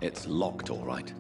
It's locked, all right.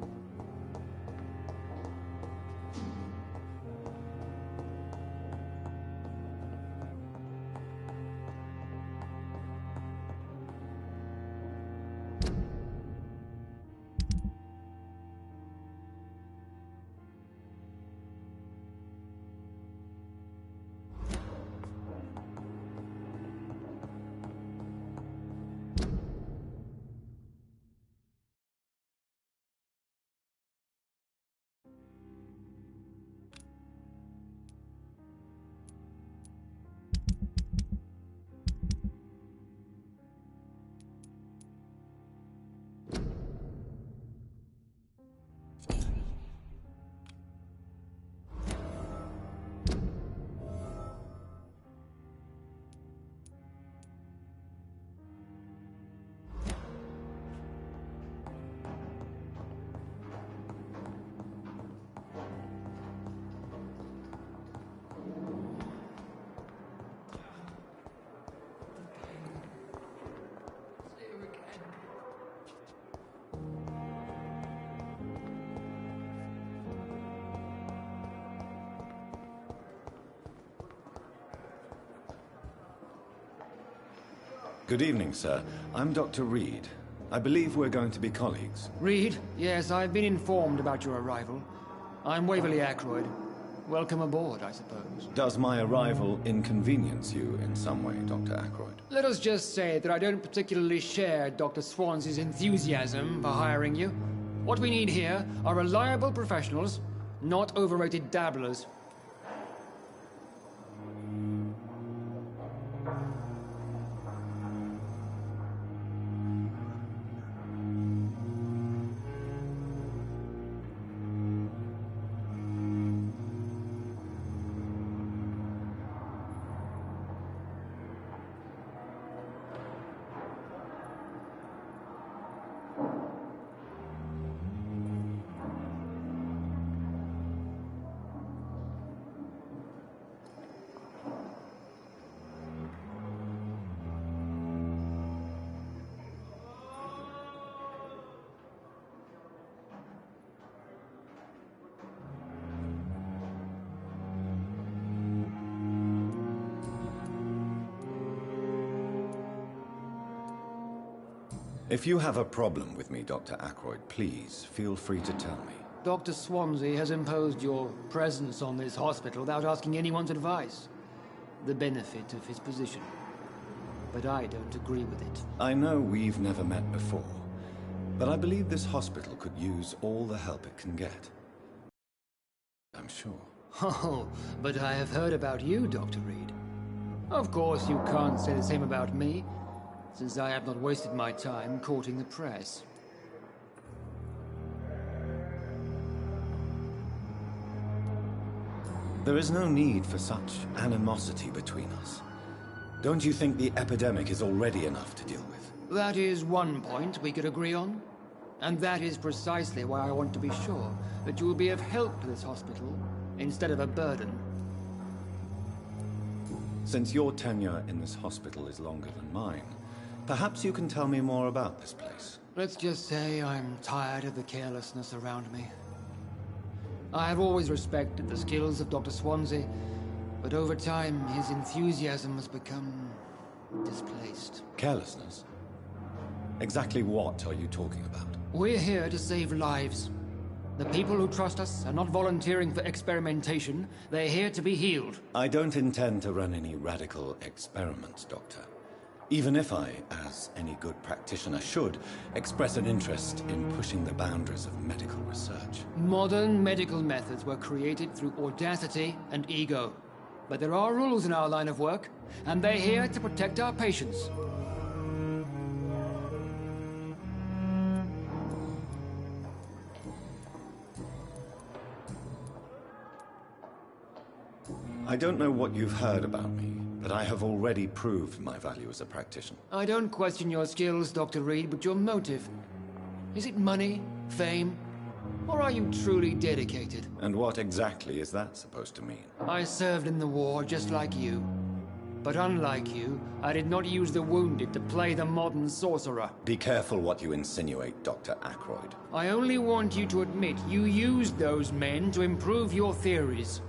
Good evening, sir. I'm Dr. Reed. I believe we're going to be colleagues. Reed? Yes, I've been informed about your arrival. I'm Waverly Ackroyd. Welcome aboard, I suppose. Does my arrival inconvenience you in some way, Dr. Ackroyd? Let us just say that I don't particularly share Dr. Swansea's enthusiasm for hiring you. What we need here are reliable professionals, not overrated dabblers. If you have a problem with me, Dr. Ackroyd, please feel free to tell me. Dr. Swansea has imposed your presence on this hospital without asking anyone's advice. The benefit of his position. But I don't agree with it. I know we've never met before, but I believe this hospital could use all the help it can get. I'm sure. Oh, but I have heard about you, Dr. Reed. Of course, you can't say the same about me, since I have not wasted my time courting the press. There is no need for such animosity between us. Don't you think the epidemic is already enough to deal with? That is one point we could agree on. And that is precisely why I want to be sure that you will be of help to this hospital, instead of a burden. Since your tenure in this hospital is longer than mine, perhaps you can tell me more about this place. Let's just say I'm tired of the carelessness around me. I have always respected the skills of Dr. Swansea, but over time his enthusiasm has become displaced. Carelessness? Exactly what are you talking about? We're here to save lives. The people who trust us are not volunteering for experimentation. They're here to be healed. I don't intend to run any radical experiments, Doctor. Even if I, as any good practitioner should, express an interest in pushing the boundaries of medical research. Modern medical methods were created through audacity and ego. But there are rules in our line of work, and they're here to protect our patients. I don't know what you've heard about me, but I have already proved my value as a practitioner. I don't question your skills, Dr. Reed, but your motive. Is it money, fame, or are you truly dedicated? And what exactly is that supposed to mean? I served in the war just like you. But unlike you, I did not use the wounded to play the modern sorcerer. Be careful what you insinuate, Dr. Ackroyd. I only want you to admit you used those men to improve your theories.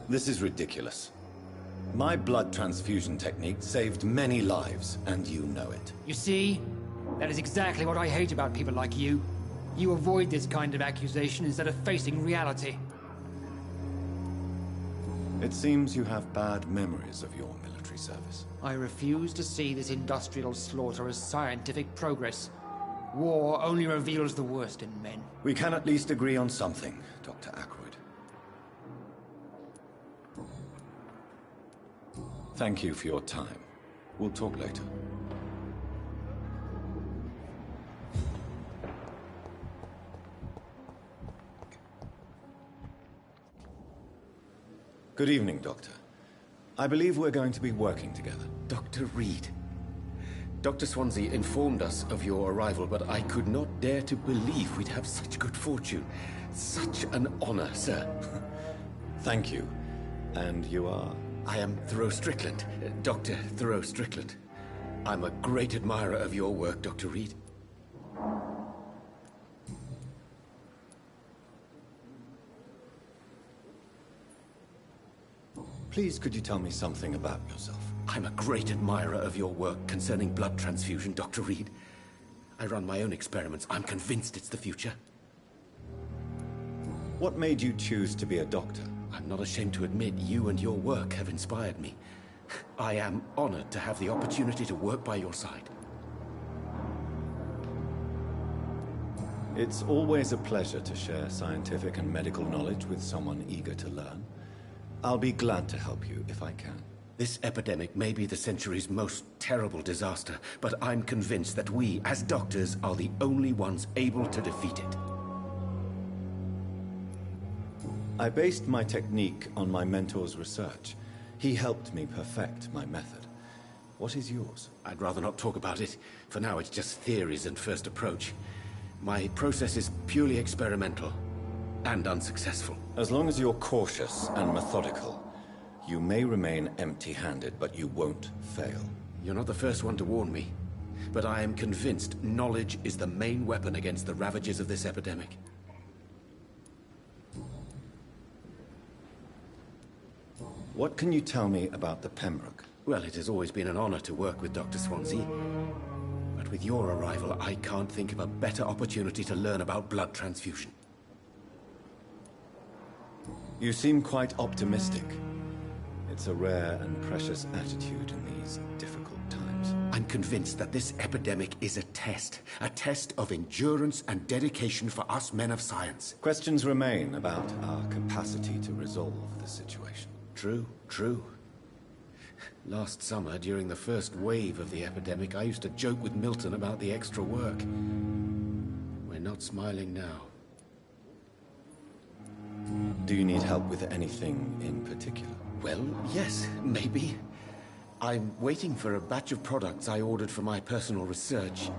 This is ridiculous. My blood transfusion technique saved many lives, and you know it. You see? That is exactly what I hate about people like you. You avoid this kind of accusation instead of facing reality. It seems you have bad memories of your military service. I refuse to see this industrial slaughter as scientific progress. War only reveals the worst in men. We can at least agree on something, Dr. Ackroyd. Thank you for your time. We'll talk later. Good evening, Doctor. I believe we're going to be working together. Dr. Reed. Dr. Swansea informed us of your arrival, but I could not dare to believe we'd have such good fortune. Such an honor, sir. Thank you. And you are? I am Thoreau Strickland, Dr. Thoreau Strickland. I'm a great admirer of your work, Dr. Reed. Please, could you tell me something about yourself? I'm a great admirer of your work concerning blood transfusion, Dr. Reed. I run my own experiments. I'm convinced it's the future. What made you choose to be a doctor? I'm not ashamed to admit you and your work have inspired me. I am honored to have the opportunity to work by your side. It's always a pleasure to share scientific and medical knowledge with someone eager to learn. I'll be glad to help you if I can. This epidemic may be the century's most terrible disaster, but I'm convinced that we, as doctors, are the only ones able to defeat it. I based my technique on my mentor's research. He helped me perfect my method. What is yours? I'd rather not talk about it. For now, it's just theories and first approach. My process is purely experimental and unsuccessful. As long as you're cautious and methodical, you may remain empty-handed, but you won't fail. You're not the first one to warn me, but I am convinced knowledge is the main weapon against the ravages of this epidemic. What can you tell me about the Pembroke? Well, it has always been an honor to work with Dr. Swansea. But with your arrival, I can't think of a better opportunity to learn about blood transfusion. You seem quite optimistic. It's a rare and precious attitude in these difficult times. I'm convinced that this epidemic is a test of endurance and dedication for us men of science. Questions remain about our capacity to resolve the situation. True, true. Last summer, during the first wave of the epidemic, I used to joke with Milton about the extra work. We're not smiling now. Do you need help with anything in particular? Well, yes, maybe. I'm waiting for a batch of products I ordered for my personal research,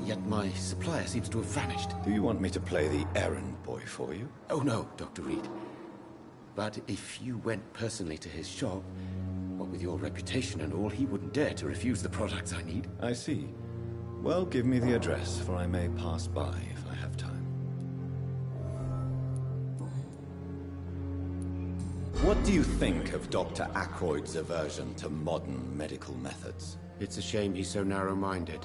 yet my supplier seems to have vanished. Do you want me to play the errand boy for you? Oh no, Dr. Reed. But if you went personally to his shop, what with your reputation and all, he wouldn't dare to refuse the products I need. I see. Well, give me the address, for I may pass by if I have time. What do you think of Dr. Ackroyd's aversion to modern medical methods? It's a shame he's so narrow-minded.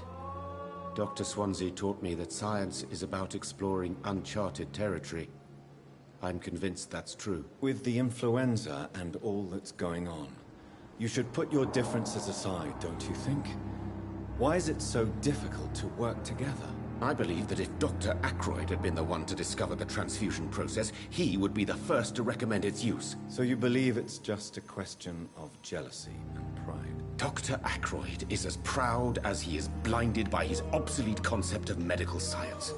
Dr. Swansea taught me that science is about exploring uncharted territory. I'm convinced that's true. With the influenza and all that's going on, you should put your differences aside, don't you think? Why is it so difficult to work together? I believe that if Dr. Ackroyd had been the one to discover the transfusion process, he would be the first to recommend its use. So you believe it's just a question of jealousy and pride? Dr. Ackroyd is as proud as he is blinded by his obsolete concept of medical science.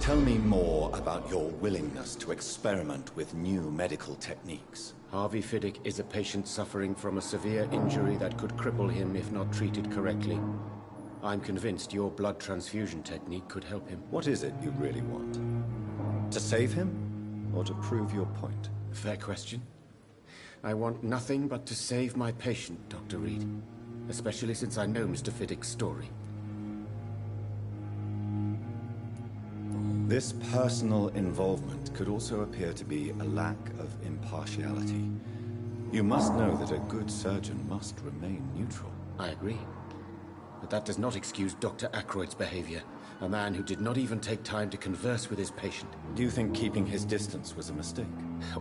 Tell me more about your willingness to experiment with new medical techniques. Harvey Fiddick is a patient suffering from a severe injury that could cripple him if not treated correctly. I'm convinced your blood transfusion technique could help him. What is it you really want? To save him, or to prove your point? Fair question. I want nothing but to save my patient, Dr. Reed. Especially since I know Mr. Fiddick's story. This personal involvement could also appear to be a lack of impartiality. You must know that a good surgeon must remain neutral. I agree. But that does not excuse Dr. Ackroyd's behavior. A man who did not even take time to converse with his patient. Do you think keeping his distance was a mistake?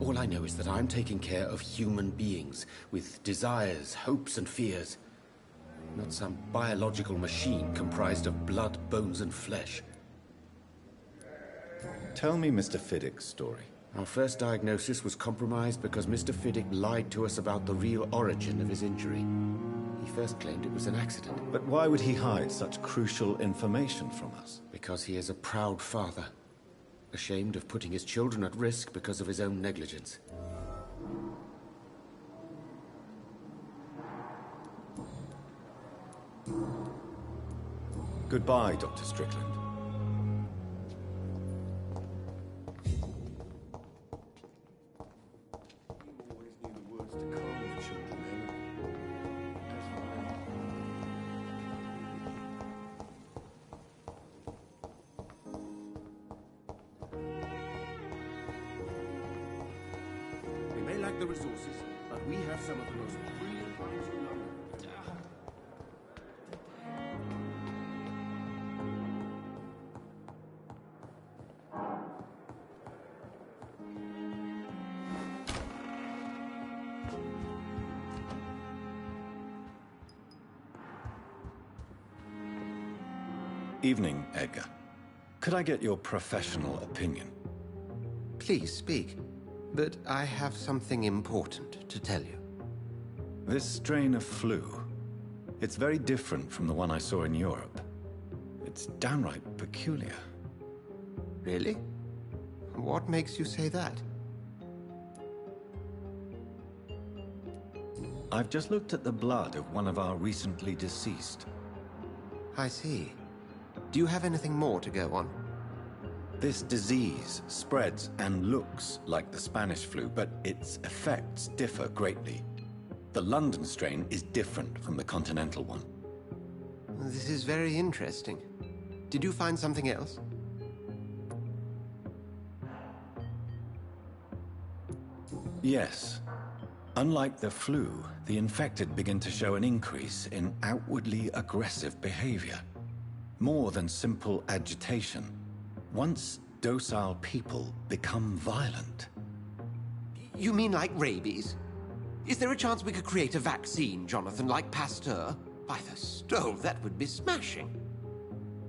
All I know is that I'm taking care of human beings, with desires, hopes, and fears. Not some biological machine comprised of blood, bones, and flesh. Tell me Mr. Fiddick's story. Our first diagnosis was compromised because Mr. Fiddick lied to us about the real origin of his injury. He first claimed it was an accident. But why would he hide such crucial information from us? Because he is a proud father, ashamed of putting his children at risk because of his own negligence. Goodbye, Dr. Strickland. We may lack the resources, but we have some of the most brilliant minds in London. Evening, Edgar. Could I get your professional opinion? Please speak, but I have something important to tell you. This strain of flu, it's very different from the one I saw in Europe. It's downright peculiar. Really? What makes you say that? I've just looked at the blood of one of our recently deceased. I see. Do you have anything more to go on? This disease spreads and looks like the Spanish flu, but its effects differ greatly. The London strain is different from the continental one. This is very interesting. Did you find something else? Yes. Unlike the flu, the infected begin to show an increase in outwardly aggressive behavior. More than simple agitation. Once docile people become violent. You mean like rabies? Is there a chance we could create a vaccine, Jonathan, like Pasteur? By the stove, that would be smashing.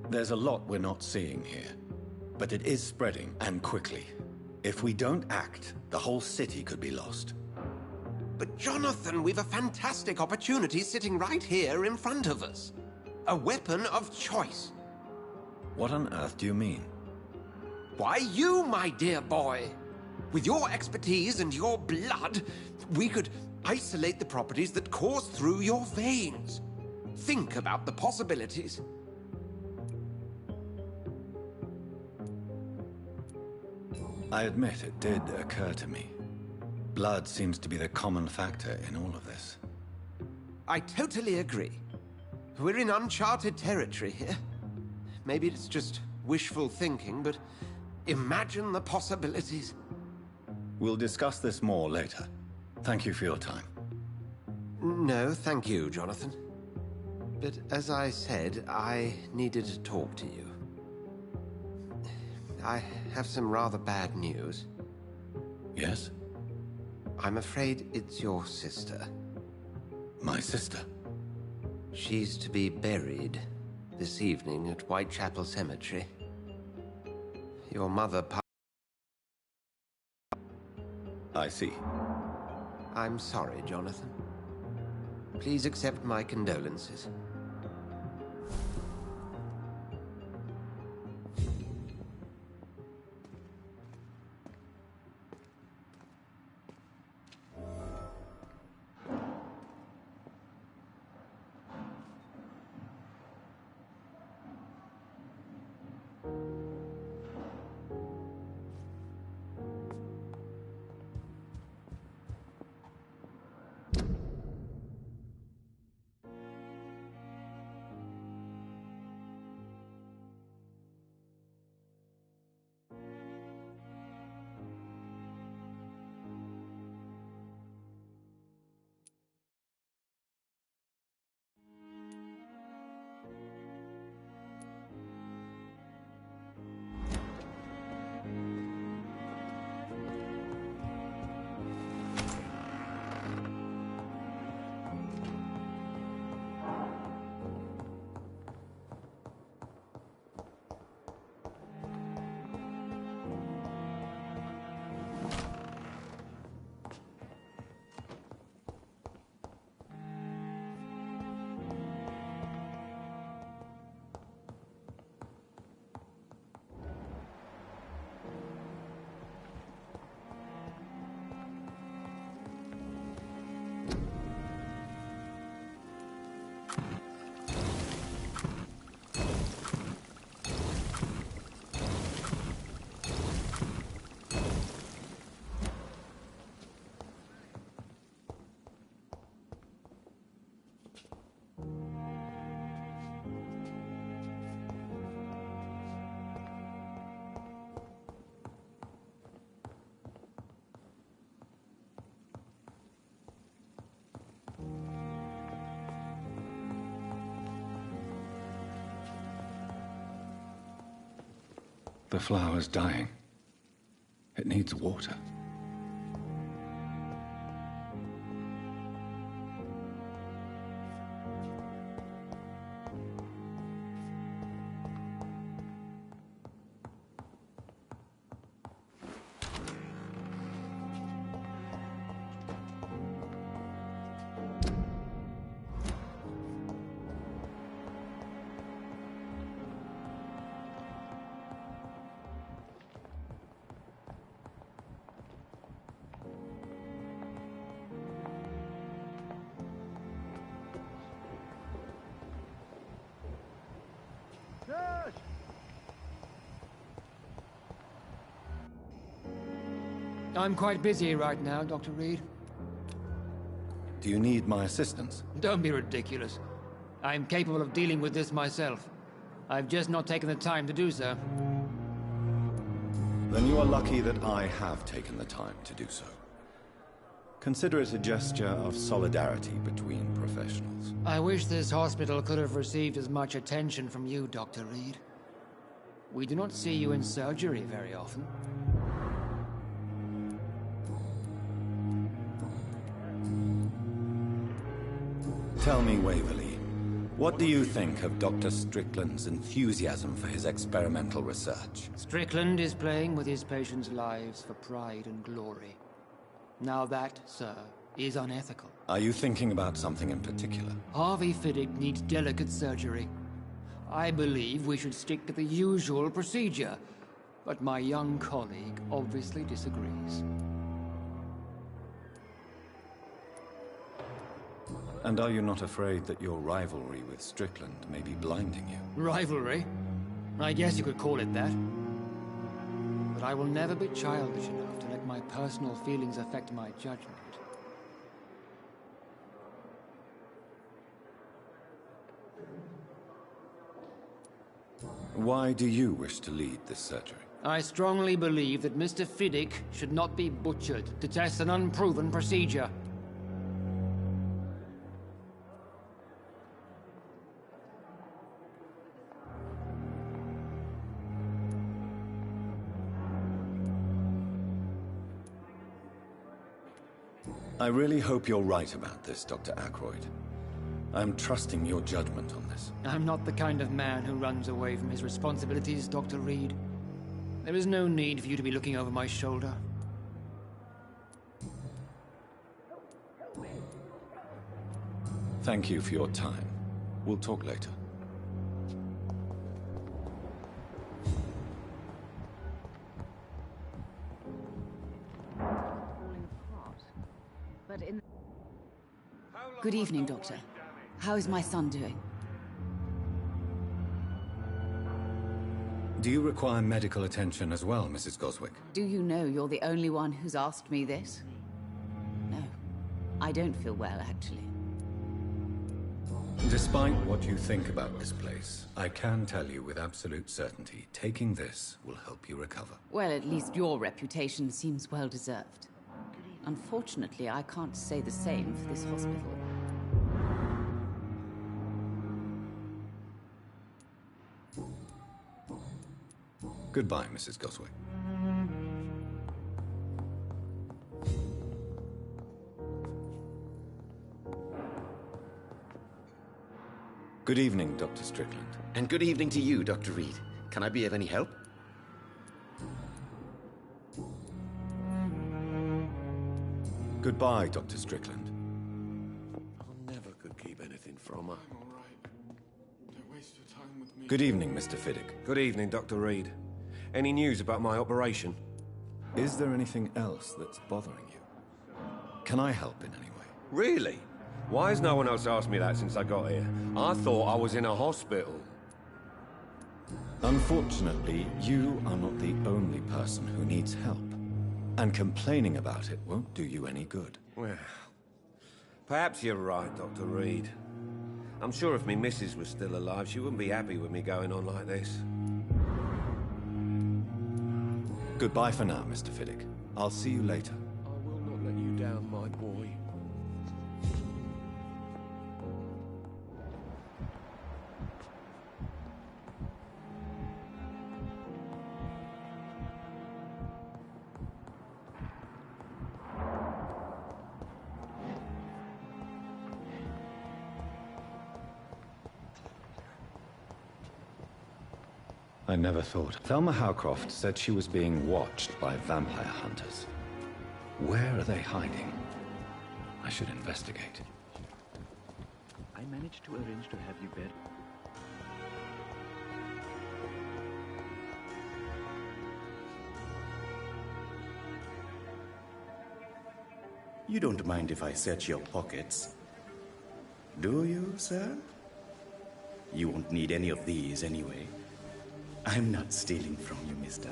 There's a lot we're not seeing here. But it is spreading, and quickly. If we don't act, the whole city could be lost. But Jonathan, we've a fantastic opportunity sitting right here in front of us. A weapon of choice. What on earth do you mean? Why, you, my dear boy. With your expertise and your blood, we could isolate the properties that course through your veins. Think about the possibilities. I admit it did occur to me. Blood seems to be the common factor in all of this. I totally agree. We're in uncharted territory here. Maybe it's just wishful thinking, but imagine the possibilities. We'll discuss this more later. Thank you for your time. No, thank you, Jonathan. But as I said, I needed to talk to you. I have some rather bad news. Yes? I'm afraid it's your sister. My sister? She's to be buried this evening at Whitechapel Cemetery. Your mother I see. I'm sorry, Jonathan. Please accept my condolences. The flower's dying. It needs water. I'm quite busy right now, Dr. Reed. Do you need my assistance? Don't be ridiculous. I'm capable of dealing with this myself. I've just not taken the time to do so. Then you are lucky that I have taken the time to do so. Consider it a gesture of solidarity between professionals. I wish this hospital could have received as much attention from you, Dr. Reed. We do not see you in surgery very often. Tell me, Waverly, what do you think of Dr. Strickland's enthusiasm for his experimental research? Strickland is playing with his patients' lives for pride and glory. Now that, sir, is unethical. Are you thinking about something in particular? Harvey Fiddick needs delicate surgery. I believe we should stick to the usual procedure, but my young colleague obviously disagrees. And are you not afraid that your rivalry with Strickland may be blinding you? Rivalry? I guess you could call it that. But I will never be childish enough to let my personal feelings affect my judgment. Why do you wish to lead this surgery? I strongly believe that Mr. Fiddick should not be butchered to test an unproven procedure. I really hope you're right about this, Dr. Ackroyd. I'm trusting your judgment on this. I'm not the kind of man who runs away from his responsibilities, Dr. Reed. There is no need for you to be looking over my shoulder. Thank you for your time. We'll talk later. Good evening, Doctor. How is my son doing? Do you require medical attention as well, Mrs. Goswick? Do you know you're the only one who's asked me this? No. I don't feel well, actually. Despite what you think about this place, I can tell you with absolute certainty, taking this will help you recover. Well, at least your reputation seems well-deserved. Unfortunately, I can't say the same for this hospital. Goodbye, Mrs. Goswick. Good evening, Dr. Strickland. And good evening to you, Dr. Reed. Can I be of any help? Goodbye, Dr. Strickland. I never could keep anything from her. I'm all right. Don't waste your time with me. Good evening, Mr. Fiddick. Good evening, Dr. Reed. Any news about my operation? Is there anything else that's bothering you? Can I help in any way? Really? Why has no one else asked me that since I got here? I thought I was in a hospital. Unfortunately, you are not the only person who needs help. And complaining about it won't do you any good. Well, perhaps you're right, Dr. Reed. I'm sure if me missus was still alive, she wouldn't be happy with me going on like this. Goodbye for now, Mr. Fiddick. I'll see you later. I will not let you down, my boy. I never thought. Thelma Howcroft said she was being watched by vampire hunters. Where are they hiding? I should investigate. I managed to arrange to have you buried. You don't mind if I search your pockets, do you, sir? You won't need any of these anyway. I'm not stealing from you, mister.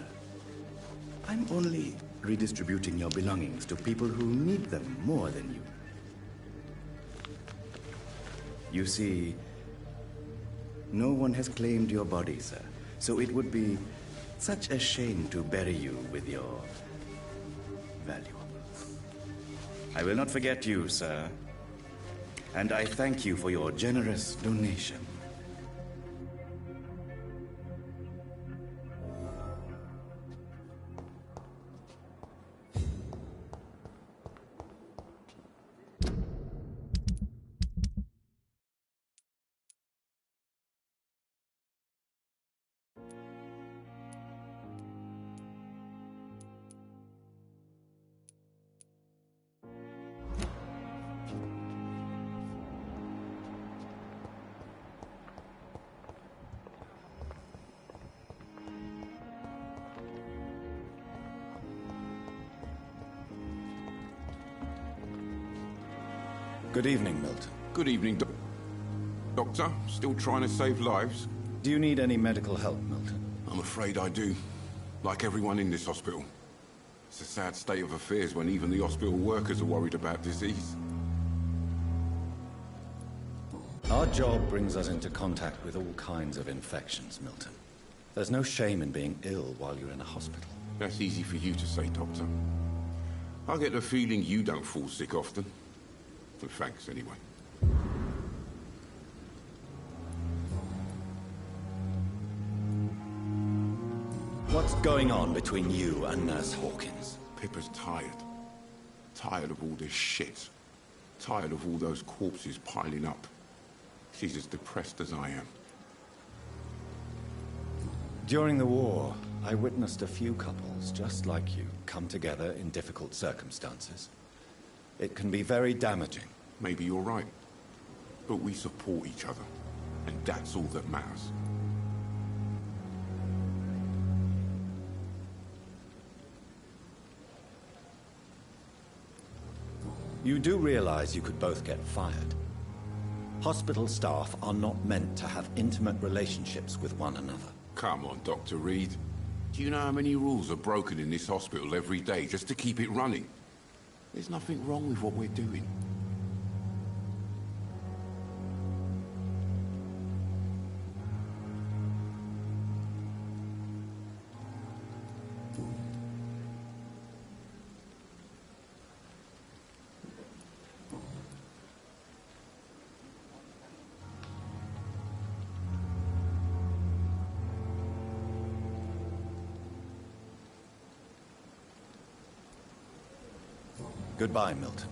I'm only redistributing your belongings to people who need them more than you. You see, no one has claimed your body, sir, so it would be such a shame to bury you with your valuables. I will not forget you, sir, and I thank you for your generous donation. Good evening, Milton. Good evening, Doctor. Still trying to save lives? Do you need any medical help, Milton? I'm afraid I do. Like everyone in this hospital. It's a sad state of affairs when even the hospital workers are worried about disease. Our job brings us into contact with all kinds of infections, Milton. There's no shame in being ill while you're in a hospital. That's easy for you to say, Doctor. I get the feeling you don't fall sick often. But thanks, anyway. What's going on between you and Nurse Hawkins? Pippa's tired. Tired of all this shit. Tired of all those corpses piling up. She's as depressed as I am. During the war, I witnessed a few couples, just like you, come together in difficult circumstances. It can be very damaging. Maybe you're right. But we support each other. And that's all that matters. You do realize you could both get fired. Hospital staff are not meant to have intimate relationships with one another. Come on, Dr. Reed. Do you know how many rules are broken in this hospital every day just to keep it running? There's nothing wrong with what we're doing. Goodbye, Milton.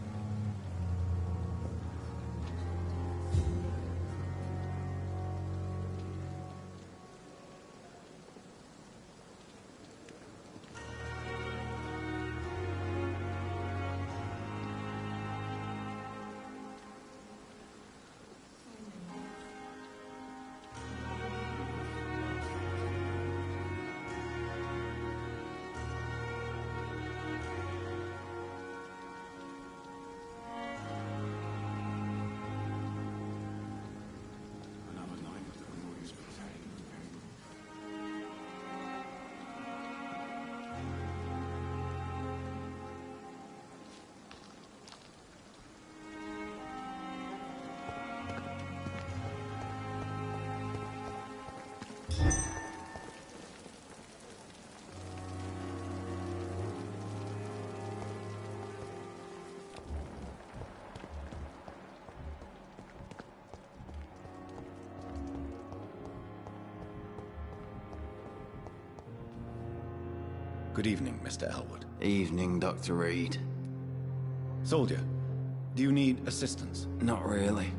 Good evening, Mr. Elwood. Evening, Dr. Reed. Soldier, do you need assistance? Not really.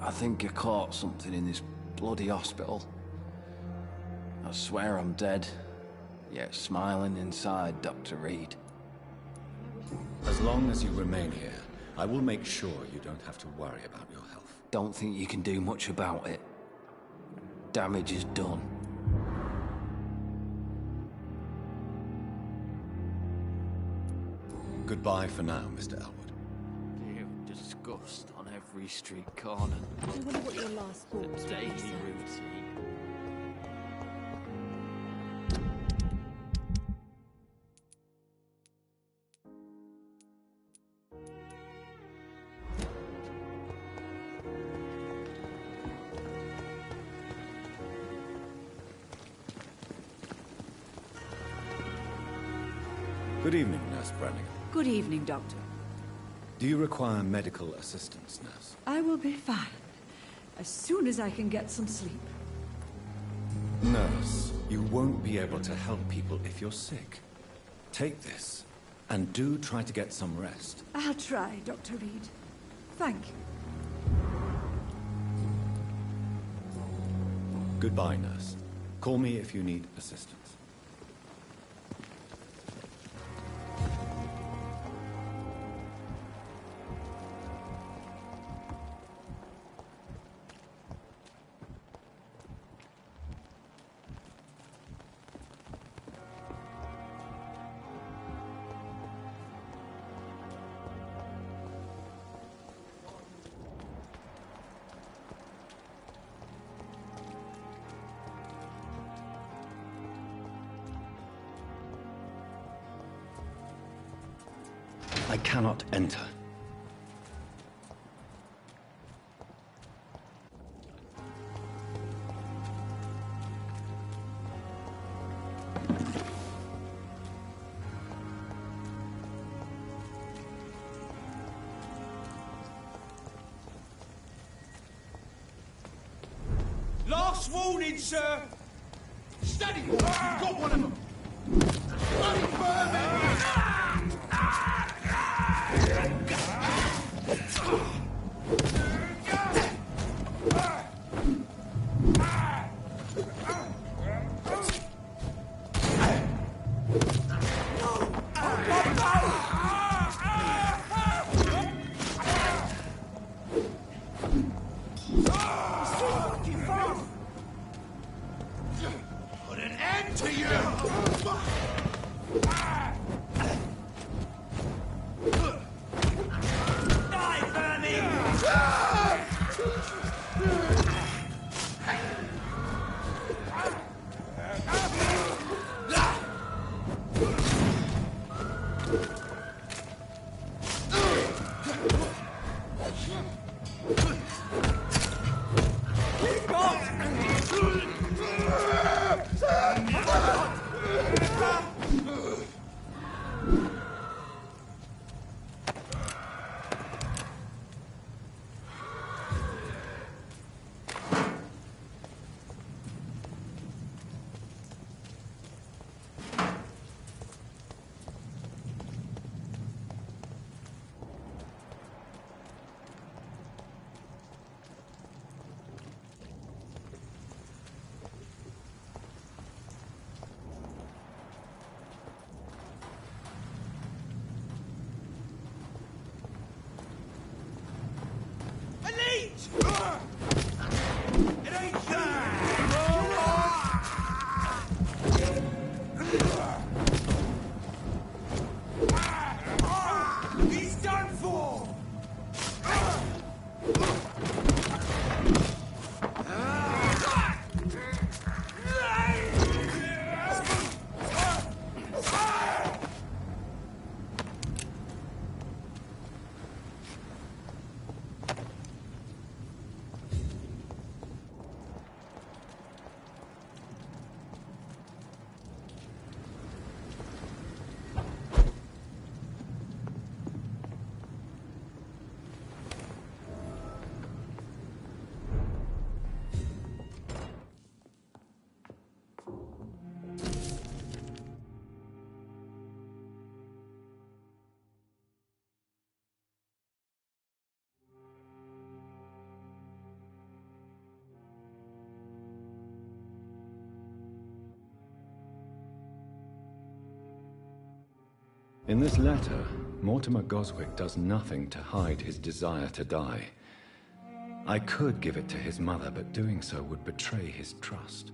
I think I caught something in this bloody hospital. I swear I'm dead, yet smiling inside, Dr. Reed. As long as you remain here, I will make sure you don't have to worry about your health. Don't think you can do much about it. Damage is done. Goodbye for now, Mr. Elwood. Fear of disgust on every street corner. I wonder what your last thought was. The daily routine. Good evening, Nurse Brannigan. Good evening, Doctor. Do you require medical assistance, Nurse? I will be fine. As soon as I can get some sleep. Nurse, you won't be able to help people if you're sick. Take this, and do try to get some rest. I'll try, Dr. Reed. Thank you. Goodbye, Nurse. Call me if you need assistance. I cannot enter. Last warning, sir! Steady! You've got one of them! Bloody vermin! Put an end to you! Die, vermin! In this letter, Mortimer Goswick does nothing to hide his desire to die. I could give it to his mother, but doing so would betray his trust.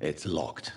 It's locked.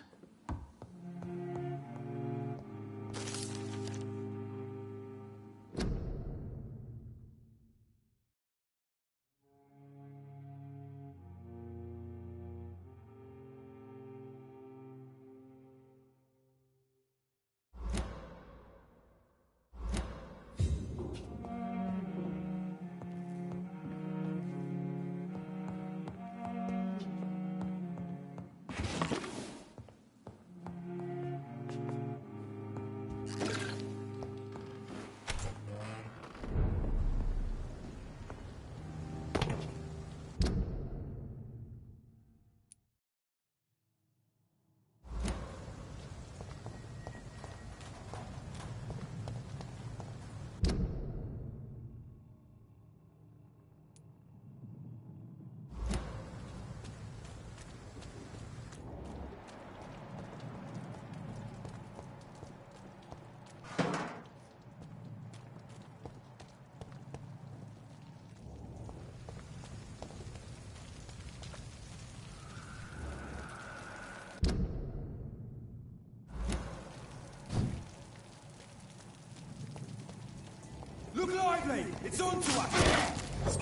Look lively! It's on to us!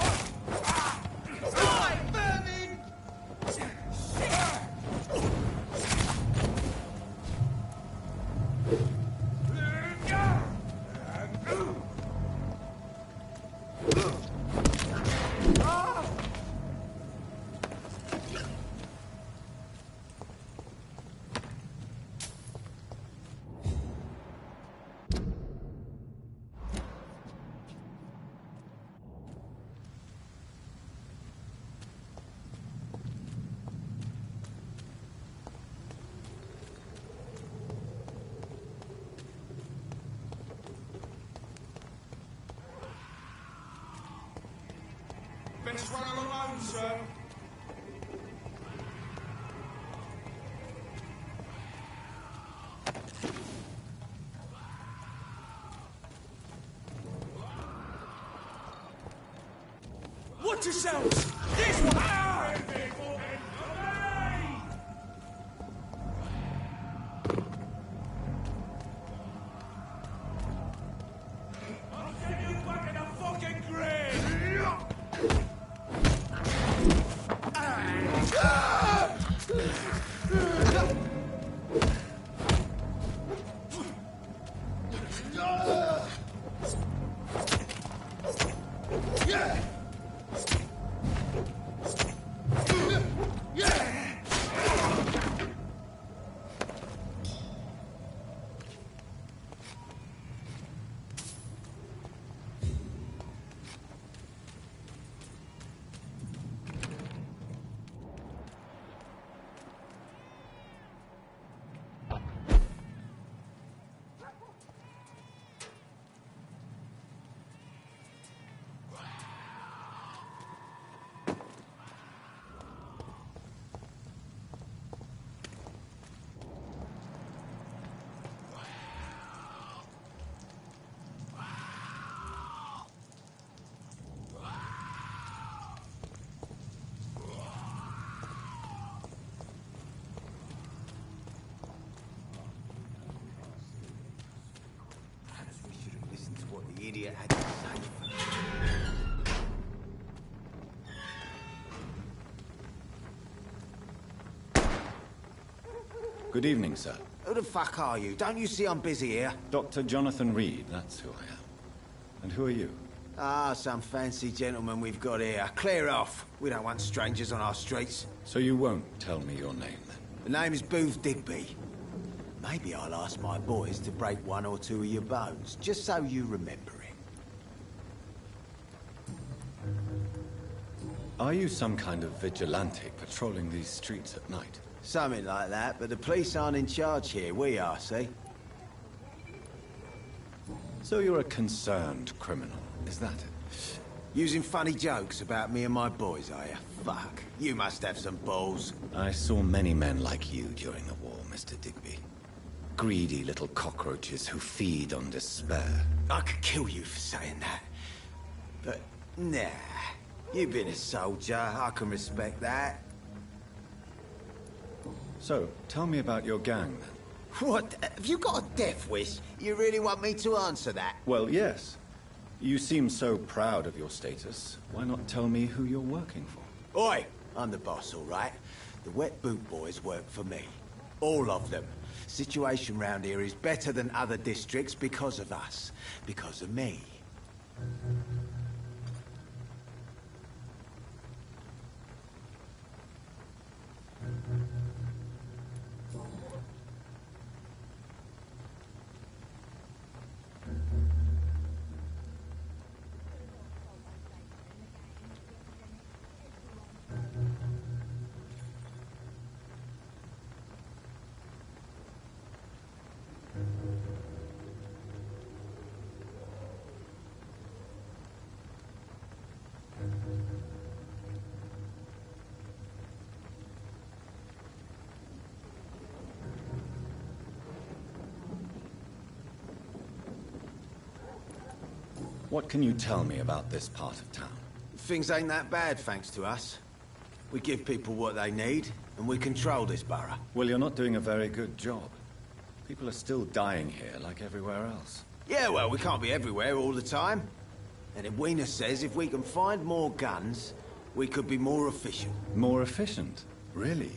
Right, vermin! Best run on the road, sir. Watch yourselves! This one! I'll send you back in a fucking grave! idiot had the safe. Good evening, sir. Who the fuck are you? Don't you see I'm busy here? Dr. Jonathan Reed, that's who I am. And who are you? Ah, some fancy gentleman we've got here. Clear off. We don't want strangers on our streets. So you won't tell me your name, then? The name is Booth Digby. Maybe I'll ask my boys to break one or two of your bones, just so you remember it. Are you some kind of vigilante patrolling these streets at night? Something like that, but the police aren't in charge here. We are, see? So you're a concerned criminal, is that it? Using funny jokes about me and my boys, are you? Fuck. You must have some balls. I saw many men like you during the war, Mr. Digby. Greedy little cockroaches who feed on despair. I could kill you for saying that. But, nah. You've been a soldier. I can respect that. So, tell me about your gang, then. What? Have you got a death wish? You really want me to answer that? Well, yes. You seem so proud of your status. Why not tell me who you're working for? Oi! I'm the boss, all right? The Wet Boot Boys work for me. All of them. Situation round here is better than other districts because of us. Because of me. What can you tell me about this part of town? Things ain't that bad, thanks to us. We give people what they need, and we control this borough. Well, you're not doing a very good job. People are still dying here, like everywhere else. Yeah, well, we can't be everywhere all the time. And Edwina says if we can find more guns, we could be more efficient. More efficient? Really?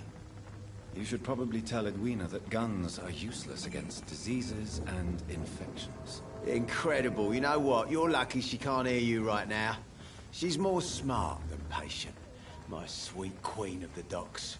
You should probably tell Edwina that guns are useless against diseases and infections. Incredible. You know what? You're lucky she can't hear you right now. She's more smart than patient. My sweet queen of the docks.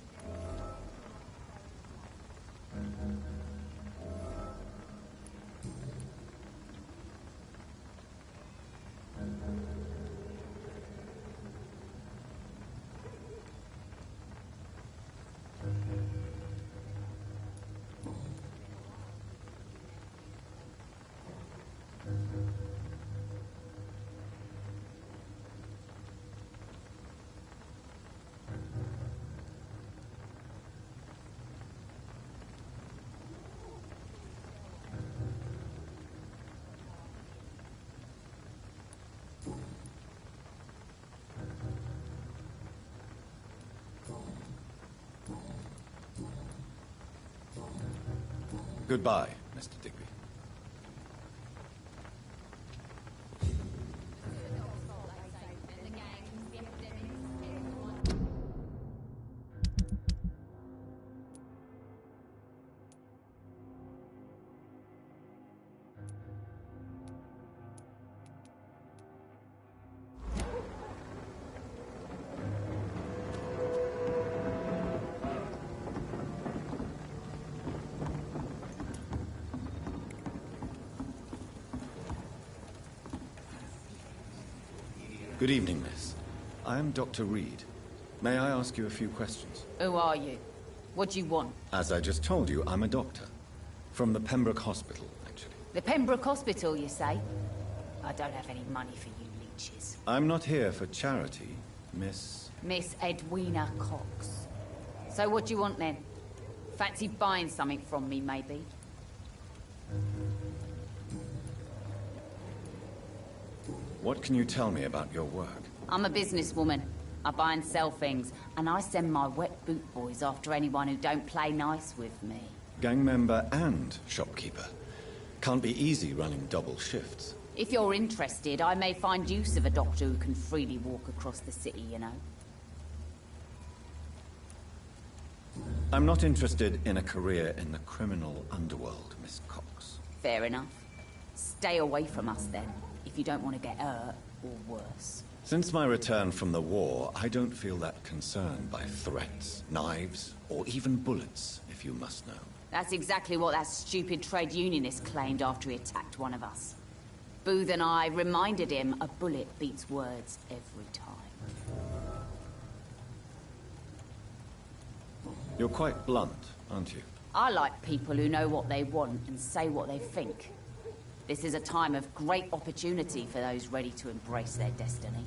Goodbye, Mr. Digby. Good evening, miss. I am Dr. Reed. May I ask you a few questions? Who are you? What do you want? As I just told you, I'm a doctor. From the Pembroke Hospital, actually. The Pembroke Hospital, you say? I don't have any money for you leeches. I'm not here for charity, Miss... Miss Edwina Cox. So what do you want, then? Fancy buying something from me, maybe? What can you tell me about your work? I'm a businesswoman. I buy and sell things, and I send my wet boot boys after anyone who don't play nice with me. Gang member and shopkeeper. Can't be easy running double shifts. If you're interested, I may find use of a doctor who can freely walk across the city, you know. I'm not interested in a career in the criminal underworld, Miss Cox. Fair enough. Stay away from us then, if you don't want to get hurt, or worse. Since my return from the war, I don't feel that concerned by threats, knives, or even bullets, if you must know. That's exactly what that stupid trade unionist claimed after he attacked one of us. Booth and I reminded him a bullet beats words every time. You're quite blunt, aren't you? I like people who know what they want and say what they think. This is a time of great opportunity for those ready to embrace their destiny.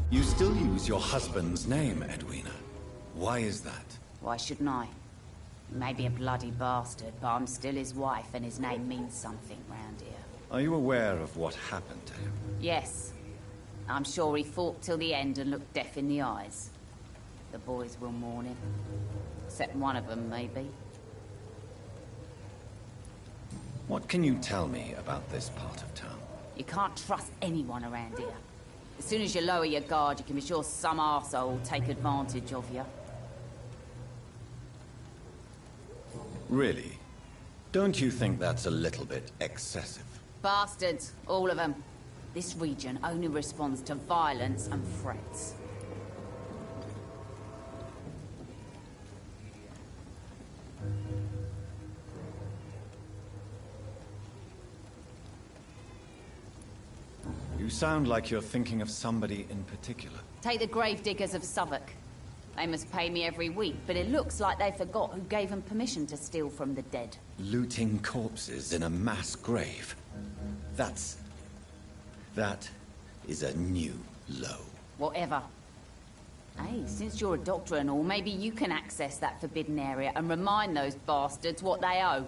You still use your husband's name, Edwina. Why is that? Why shouldn't I? He may be a bloody bastard, but I'm still his wife and his name means something round here. Are you aware of what happened to him? Yes. I'm sure he fought till the end and looked death in the eyes. The boys will mourn him. Except one of them, maybe. What can you tell me about this part of town? You can't trust anyone around here. As soon as you lower your guard, you can be sure some arsehole will take advantage of you. Really? Don't you think that's a little bit excessive? Bastards, all of them. This region only responds to violence and threats. You sound like you're thinking of somebody in particular. Take the gravediggers of Southwark. They must pay me every week, but it looks like they forgot who gave them permission to steal from the dead. Looting corpses in a mass grave. That is a new low. Whatever. Hey, since you're a doctor and all, maybe you can access that forbidden area and remind those bastards what they owe.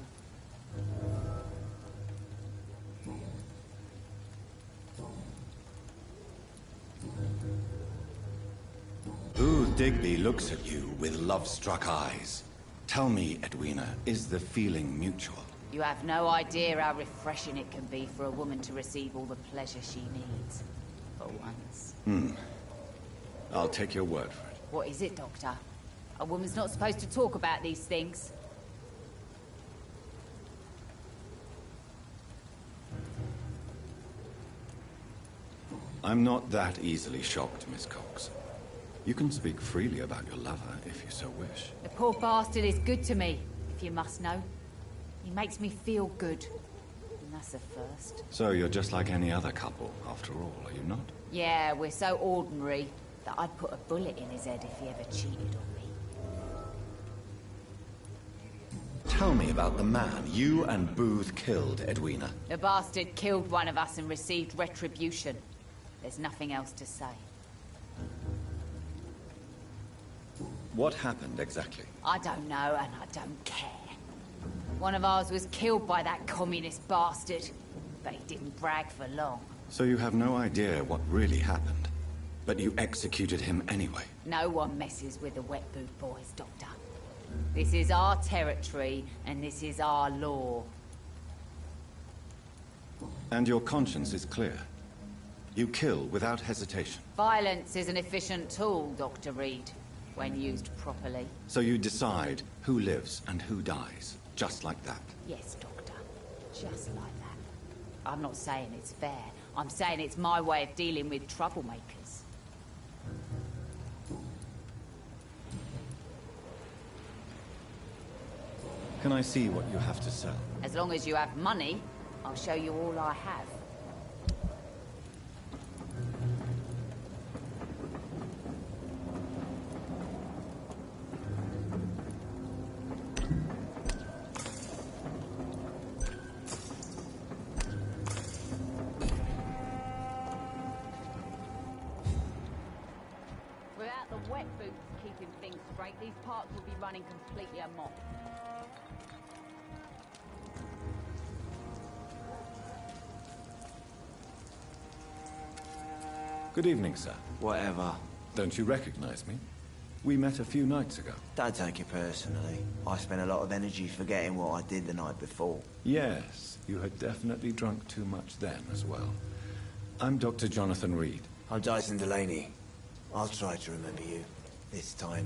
Booth Digby looks at you with love-struck eyes. Tell me, Edwina, is the feeling mutual? You have no idea how refreshing it can be for a woman to receive all the pleasure she needs. For once. I'll take your word for it. What is it, Doctor? A woman's not supposed to talk about these things. I'm not that easily shocked, Miss Cox. You can speak freely about your lover, if you so wish. The poor bastard is good to me, if you must know. He makes me feel good. And that's a first. So you're just like any other couple, after all, are you not? Yeah, we're so ordinary that I'd put a bullet in his head if he ever cheated on me. Tell me about the man you and Booth killed, Edwina. The bastard killed one of us and received retribution. There's nothing else to say. What happened exactly? I don't know, and I don't care. One of ours was killed by that communist bastard, but he didn't brag for long. So you have no idea what really happened, but you executed him anyway? No one messes with the Wet Boot Boys, Doctor. This is our territory, and this is our law. And your conscience is clear. You kill without hesitation. Violence is an efficient tool, Dr. Reed, when used properly. So you decide who lives and who dies, just like that? Yes, Doctor. Just like that. I'm not saying it's fair. I'm saying it's my way of dealing with troublemakers. Can I see what you have to sell? As long as you have money, I'll show you all I have. Without the wet boots keeping things straight, these parts will be running completely amok. Good evening, sir. Whatever. Don't you recognize me? We met a few nights ago. Don't take it personally. I spent a lot of energy forgetting what I did the night before. Yes, you had definitely drunk too much then as well. I'm Dr. Jonathan Reed. I'm Dyson Delaney. I'll try to remember you. This time.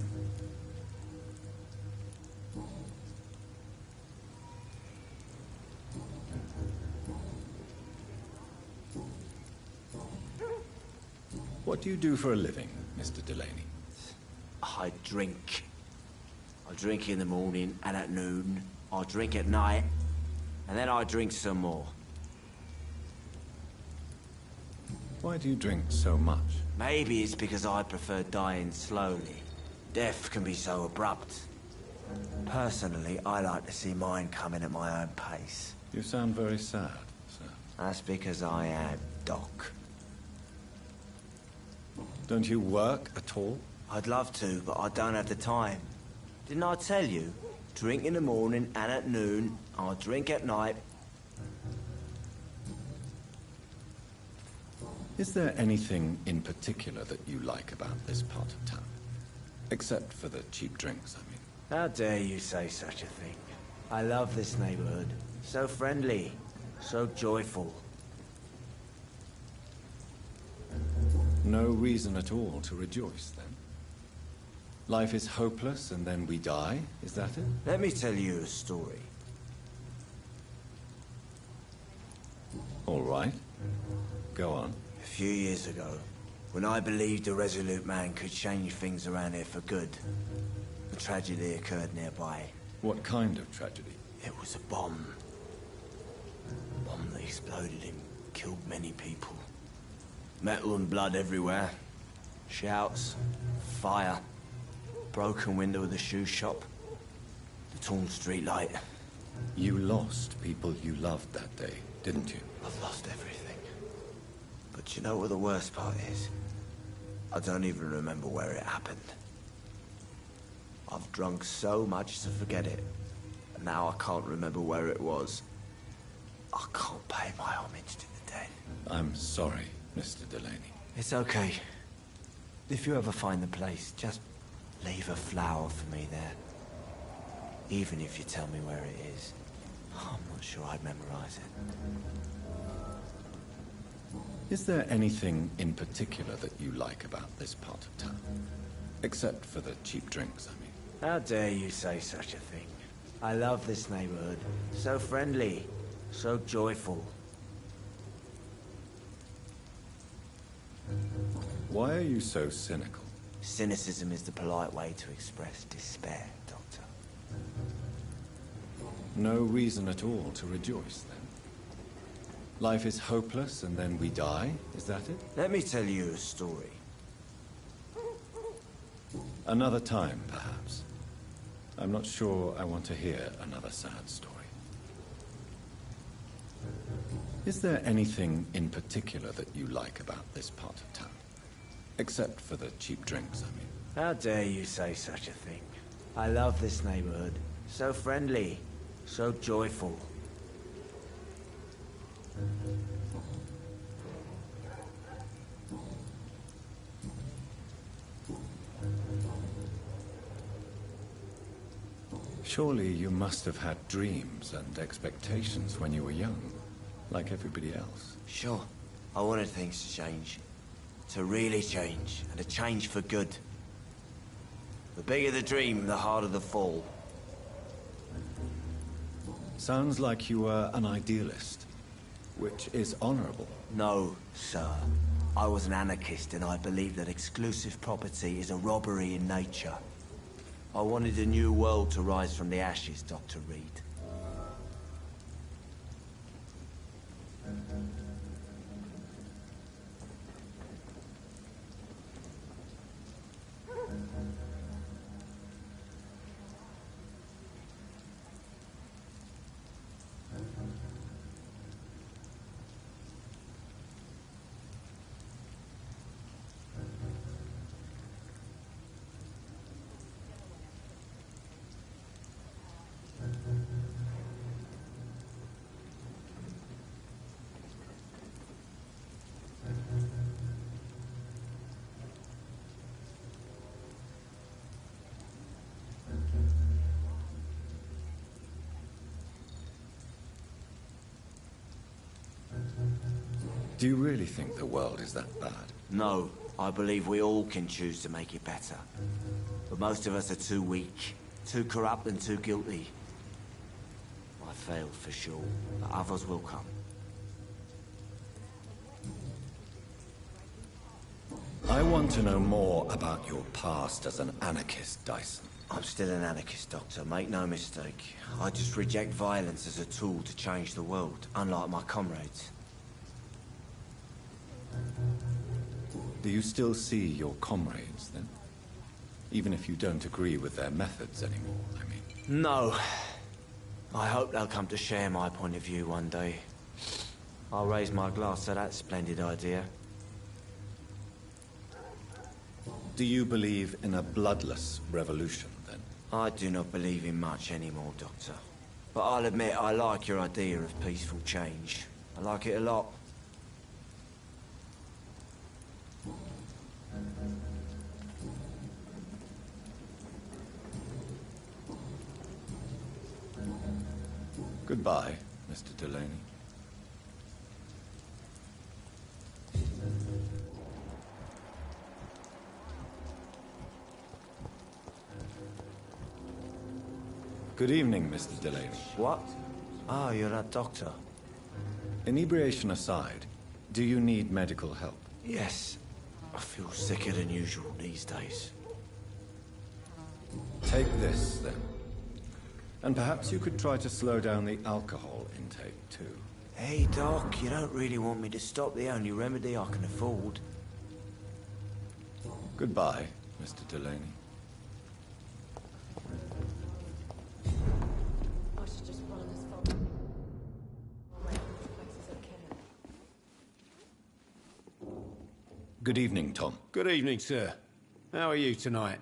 What do you do for a living, Mr. Delaney? I drink. I drink in the morning and at noon. I drink at night. And then I drink some more. Why do you drink so much? Maybe it's because I prefer dying slowly. Death can be so abrupt. Personally, I like to see mine coming at my own pace. You sound very sad, sir. That's because I am, Doc. Don't you work at all? I'd love to, but I don't have the time. Didn't I tell you? Drink in the morning and at noon. I drink at night. Is there anything in particular that you like about this part of town? Except for the cheap drinks, I mean. How dare you say such a thing? I love this neighborhood. So friendly. So joyful. No reason at all to rejoice, then? Life is hopeless and then we die, is that it? Let me tell you a story. All right. Go on. A few years ago, when I believed a resolute man could change things around here for good, a tragedy occurred nearby. What kind of tragedy? It was a bomb. A bomb that exploded and killed many people. Metal and blood everywhere. Shouts, fire, broken window of the shoe shop, the torn street light. You lost people you loved that day, didn't you? I've lost everything. But you know what the worst part is? I don't even remember where it happened. I've drunk so much to forget it. And now I can't remember where it was. I can't pay my homage to the dead. I'm sorry, Mr. Delaney. It's okay. If you ever find the place, just leave a flower for me there. Even if you tell me where it is. I'm not sure I'd memorize it. Is there anything in particular that you like about this part of town? Except for the cheap drinks, I mean. How dare you say such a thing? I love this neighborhood. So friendly. So joyful. Why are you so cynical? Cynicism is the polite way to express despair, Doctor. No reason at all to rejoice, then? Life is hopeless and then we die, is that it? Let me tell you a story. Another time, perhaps. I'm not sure I want to hear another sad story. Is there anything in particular that you like about this part of town? Except for the cheap drinks, I mean. How dare you say such a thing? I love this neighborhood. So friendly. So joyful. Surely you must have had dreams and expectations when you were young, like everybody else. Sure. I wanted things to change. To really change, and to change for good. The bigger the dream, the harder the fall. Sounds like you were an idealist, which is honorable. No, sir. I was an anarchist and I believed that exclusive property is a robbery in nature. I wanted a new world to rise from the ashes, Dr. Reed. Do you really think the world is that bad? No, I believe we all can choose to make it better. But most of us are too weak, too corrupt and too guilty. I failed for sure, but others will come. I want to know more about your past as an anarchist, Dyson. I'm still an anarchist, Doctor, make no mistake. I just reject violence as a tool to change the world, unlike my comrades. Do you still see your comrades, then? Even if you don't agree with their methods anymore, I mean. No. I hope they'll come to share my point of view one day. I'll raise my glass to that splendid idea. Do you believe in a bloodless revolution, then? I do not believe in much anymore, Doctor. But I'll admit I like your idea of peaceful change. I like it a lot. Goodbye, Mr. Delaney. Good evening, Mr. Delaney. What? Oh, you're that doctor. Inebriation aside, do you need medical help? Yes. I feel sicker than usual these days. Take this, then. And perhaps you could try to slow down the alcohol intake, too. Hey, Doc, you don't really want me to stop the only remedy I can afford. Goodbye, Mr. Delaney. I should just run this phone. Good evening, Tom. Good evening, sir. How are you tonight?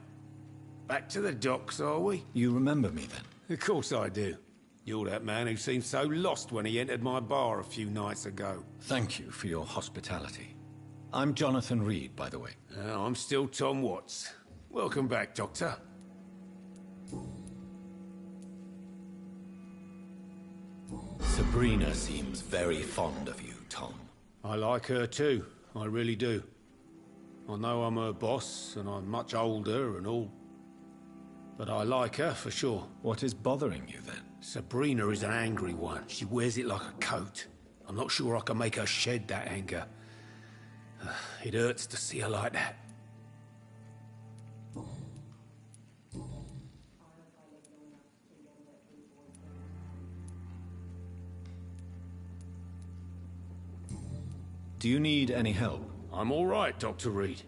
Back to the docks, are we? You remember me, then? Of course I do. You're that man who seemed so lost when he entered my bar a few nights ago. Thank you for your hospitality. I'm Jonathan Reed, by the way. I'm still Tom Watts. Welcome back, Doctor. Sabrina seems very fond of you, Tom. I like her too. I really do. I know I'm her boss, and I'm much older and all. But I like her, for sure. What is bothering you, then? Sabrina is an angry one. She wears it like a coat. I'm not sure I can make her shed that anger. It hurts to see her like that. Do you need any help? I'm all right, Dr. Reed.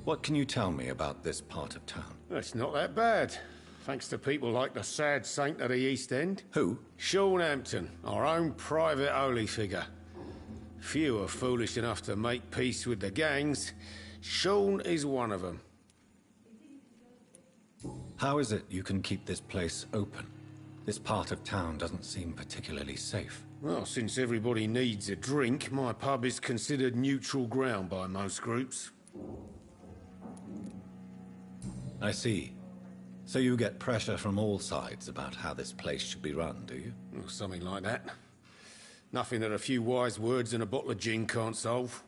What can you tell me about this part of town? It's not that bad. Thanks to people like the sad saint of the East End. Who? Sean Hampton, our own private holy figure. Few are foolish enough to make peace with the gangs. Sean is one of them. How is it you can keep this place open? This part of town doesn't seem particularly safe. Well, since everybody needs a drink, my pub is considered neutral ground by most groups. I see. So you get pressure from all sides about how this place should be run, do you? Well, something like that. Nothing that a few wise words and a bottle of gin can't solve.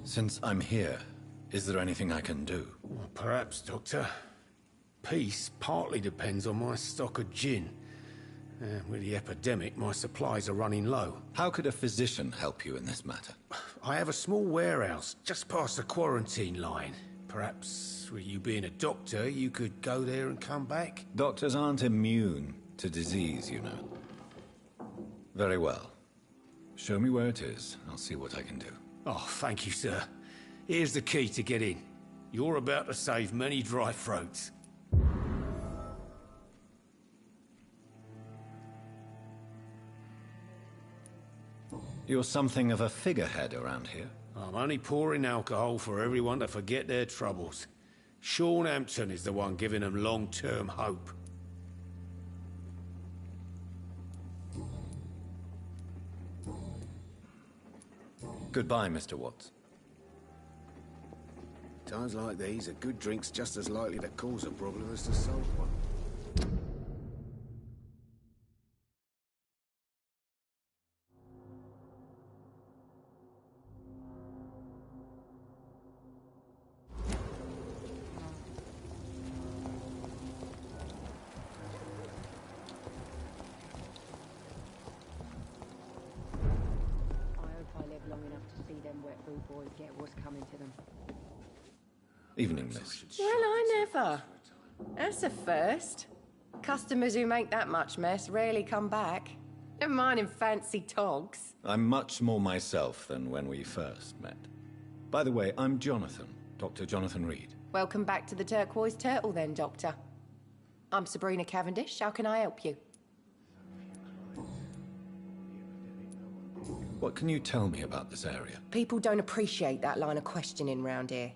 Since I'm here, is there anything I can do? Well, perhaps, Doctor. Peace partly depends on my stock of gin. With the epidemic, my supplies are running low. How could a physician help you in this matter? I have a small warehouse just past the quarantine line. Perhaps, with you being a doctor, you could go there and come back? Doctors aren't immune to disease, you know. Very well. Show me where it is. I'll see what I can do. Oh, thank you, sir. Here's the key to get in. You're about to save many dry throats. You're something of a figurehead around here. I'm only pouring alcohol for everyone to forget their troubles. Sean Hampton is the one giving them long-term hope. Goodbye, Mr. Watts. Times like these, a good drink's just as likely to cause a problem as to solve one. Evening, miss. Well, I never. That's a first. Customers who make that much mess rarely come back. Never mind in fancy togs. I'm much more myself than when we first met. By the way, I'm Jonathan, Dr. Jonathan Reed. Welcome back to the Turquoise Turtle then, Doctor. I'm Sabrina Cavendish. How can I help you? What can you tell me about this area? People don't appreciate that line of questioning round here.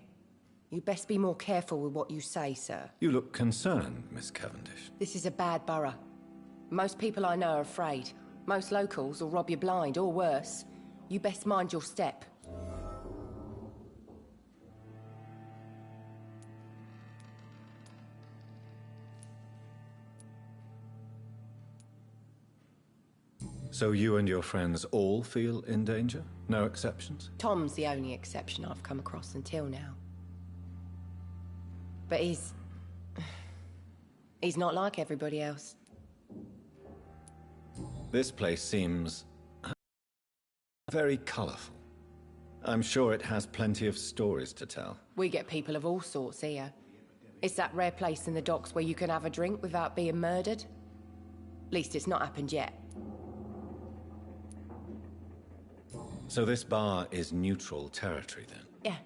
You'd best be more careful with what you say, sir. You look concerned, Miss Cavendish. This is a bad borough. Most people I know are afraid. Most locals will rob you blind, or worse. You best mind your step. So you and your friends all feel in danger? No exceptions? Tom's the only exception I've come across until now. But he's not like everybody else. This place seems very colorful. I'm sure it has plenty of stories to tell. We get people of all sorts here. It's that rare place in the docks where you can have a drink without being murdered. At least it's not happened yet. So this bar is neutral territory, then? Yeah.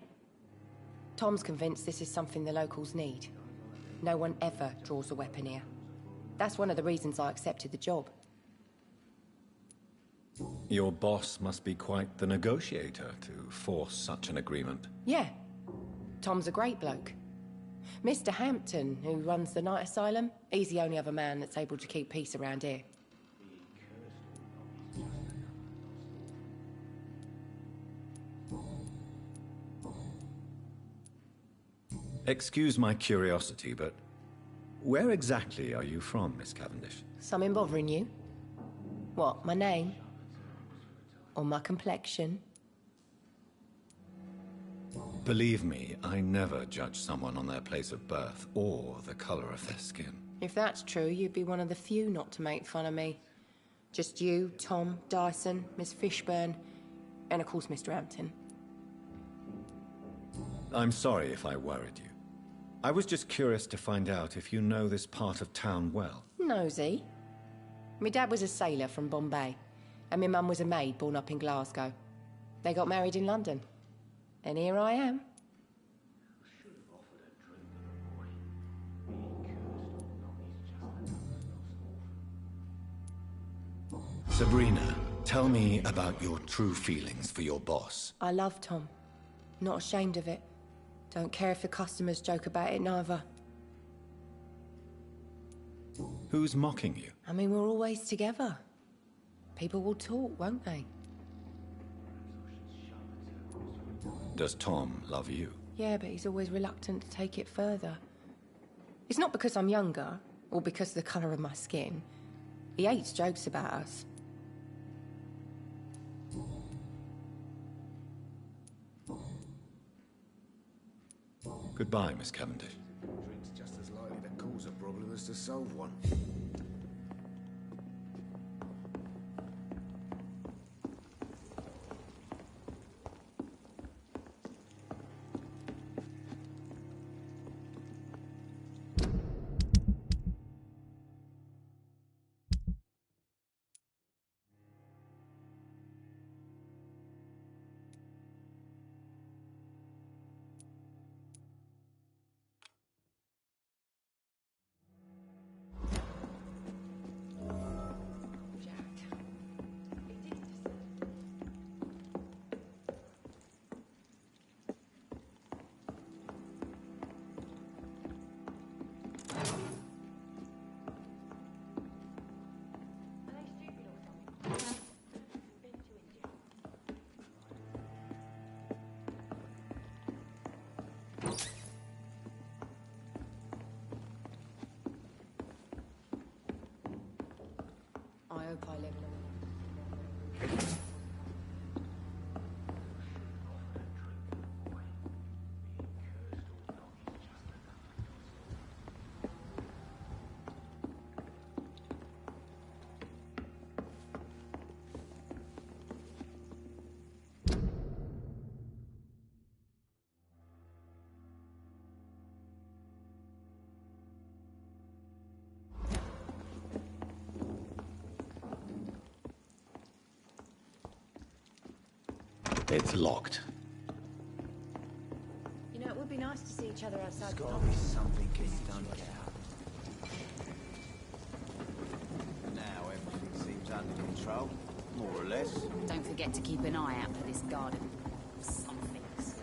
Tom's convinced this is something the locals need. No one ever draws a weapon here. That's one of the reasons I accepted the job. Your boss must be quite the negotiator to force such an agreement. Yeah. Tom's a great bloke. Mr. Hampton, who runs the night asylum, he's the only other man that's able to keep peace around here. Excuse my curiosity, but where exactly are you from, Miss Cavendish? Something bothering you? What, my name? Or my complexion? Believe me, I never judge someone on their place of birth or the color of their skin. If that's true, you'd be one of the few not to make fun of me. Just you, Tom, Dyson, Miss Fishburne, and of course Mr. Hampton. I'm sorry if I worried you. I was just curious to find out if you know this part of town well. Nosy. My dad was a sailor from Bombay, and my mum was a maid born up in Glasgow. They got married in London. And here I am. Sabrina, tell me about your true feelings for your boss. I love Tom. Not ashamed of it. Don't care if the customers joke about it, neither. Who's mocking you? I mean, we're always together. People will talk, won't they? Does Tom love you? Yeah, but he's always reluctant to take it further. It's not because I'm younger, or because of the colour of my skin. He hates jokes about us. Goodbye, Miss Cavendish. Drink's just as likely to cause a problem as to solve one. Vampry level. It's locked. You know, it would be nice to see each other outside. There's gotta be something you've done to get out. Now everything seems under control, more or less. Don't forget to keep an eye out for this garden. Some things.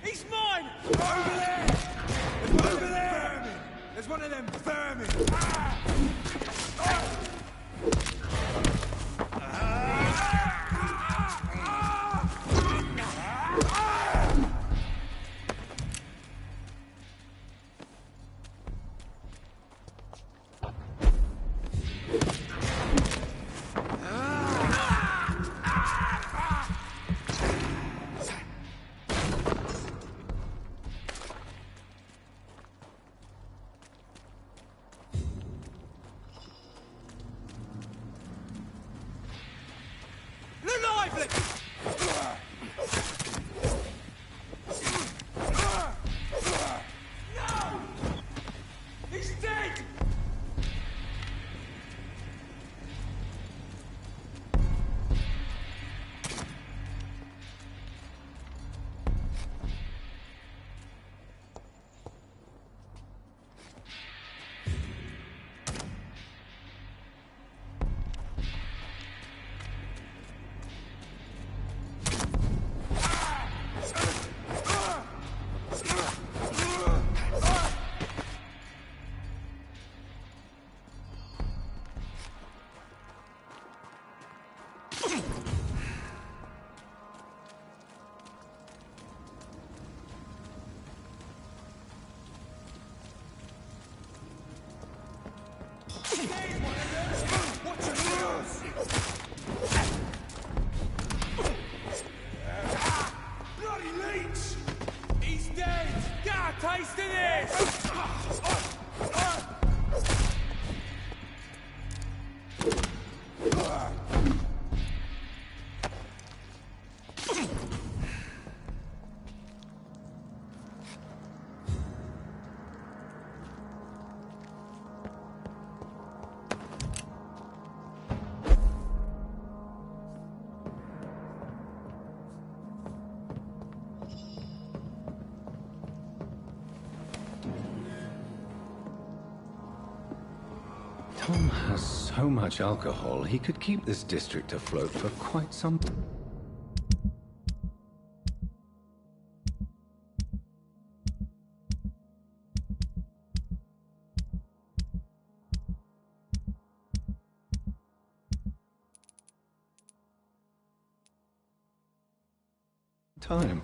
He's mine! Over there! There's one over there! There's one of them vermin! Bloody leech! He's dead! Get a taste of this! Tom has so much alcohol, he could keep this district afloat for quite some time.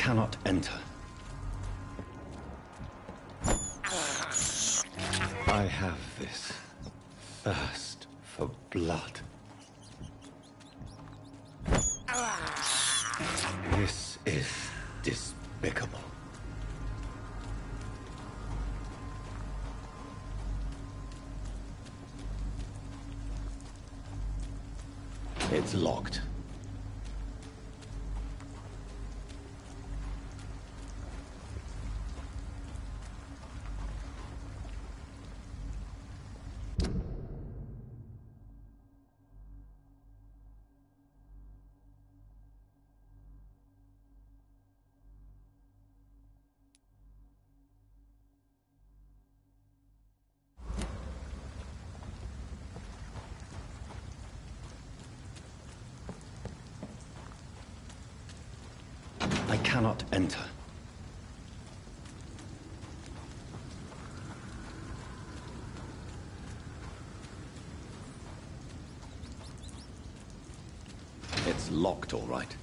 cannot enter. I have this thirst for blood. This is despicable. It's locked. I cannot enter. It's locked, all right.